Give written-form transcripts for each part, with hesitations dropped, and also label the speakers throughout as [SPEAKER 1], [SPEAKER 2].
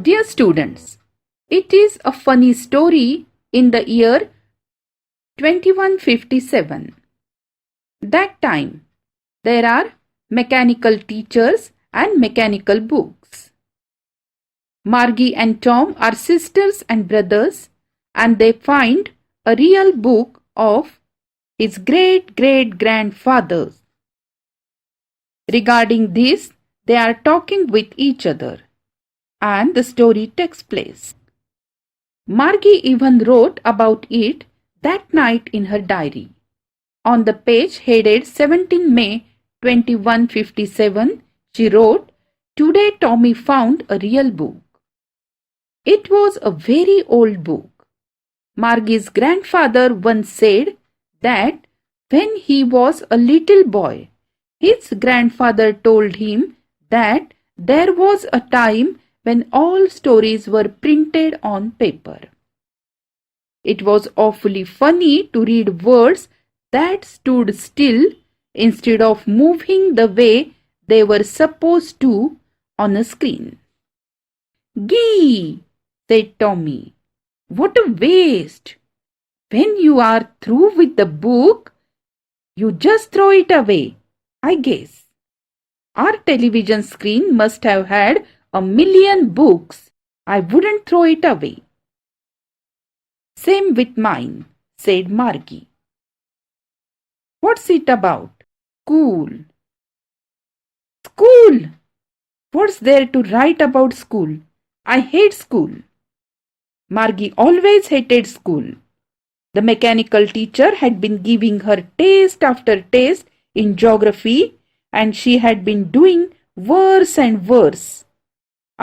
[SPEAKER 1] Dear students, it is a funny story in the year 2157. That time, there are mechanical teachers and mechanical books. Margie and Tom are sisters and brothers, and they find a real book of his great-great-grandfather. Regarding this, they are talking with each other, and the story takes place. Margie even wrote about it that night in her diary. On the page headed 17 May 2157, she wrote, "Today Tommy found a real book." It was a very old book. Margie's grandfather once said that when he was a little boy, his grandfather told him that there was a time when all stories were printed on paper. It was awfully funny to read words that stood still instead of moving the way they were supposed to on a screen. "Gee!" said Tommy. "What a waste! When you are through with the book, you just throw it away, I guess. Our television screen must have had 1,000,000 books. I wouldn't throw it away." "Same with mine," said Margie. "What's it about?" "School." "School! What's there to write about school? I hate school." Margie always hated school. The mechanical teacher had been giving her test after test in geography, and she had been doing worse and worse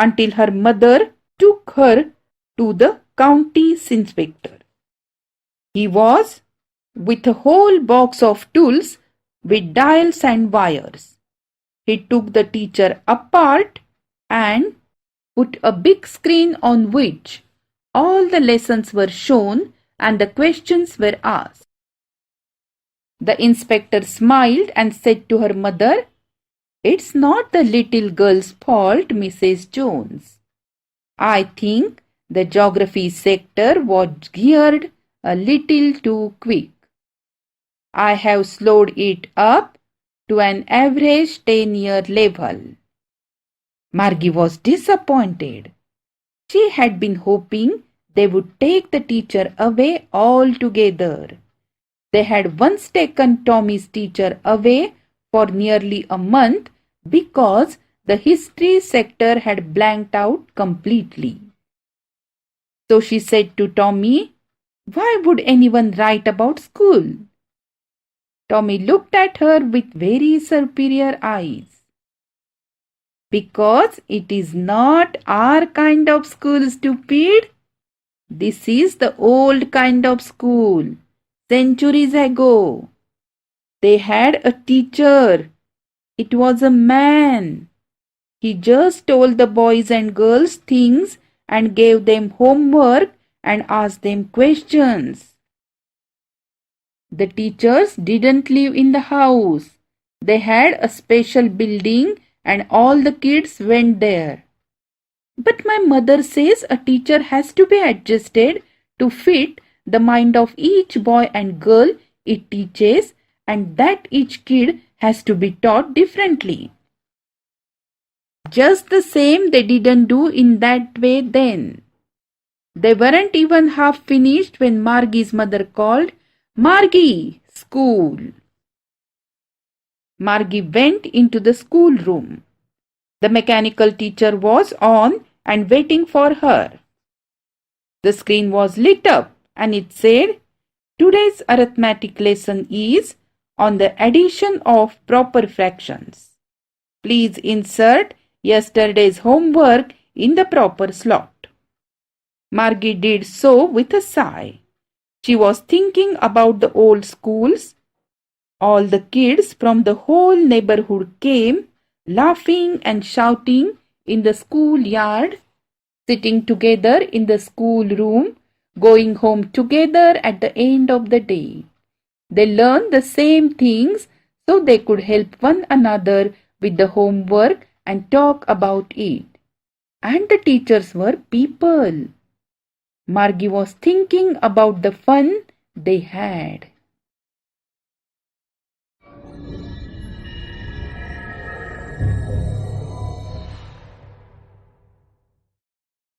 [SPEAKER 1] until her mother took her to the county inspector. He was with a whole box of tools with dials and wires. He took the teacher apart and put a big screen on which all the lessons were shown and the questions were asked. The inspector smiled and said to her mother, "It's not the little girl's fault, Mrs. Jones. I think the geography sector was geared a little too quick. I have slowed it up to an average 10-year level." Margie was disappointed. She had been hoping they would take the teacher away altogether. They had once taken Tommy's teacher away for nearly a month because the history sector had blanked out completely. So she said to Tommy, "Why would anyone write about school?" Tommy looked at her with very superior eyes. "Because it is not our kind of school, stupid. This is the old kind of school, centuries ago. They had a teacher. It was a man. He just told the boys and girls things and gave them homework and asked them questions. The teachers didn't live in the house. They had a special building and all the kids went there. But my mother says a teacher has to be adjusted to fit the mind of each boy and girl it teaches, and that each kid has to be taught differently." Just the same, they didn't do in that way then. They weren't even half finished when Margie's mother called, "Margie, school." Margie went into the schoolroom. The mechanical teacher was on and waiting for her. The screen was lit up and it said, "Today's arithmetic lesson is on the addition of proper fractions. Please insert yesterday's homework in the proper slot." Margie did so with a sigh. She was thinking about the old schools. All the kids from the whole neighborhood came, laughing and shouting in the schoolyard, sitting together in the schoolroom, going home together at the end of the day. They learned the same things so they could help one another with the homework and talk about it. And the teachers were people. Margie was thinking about the fun they had.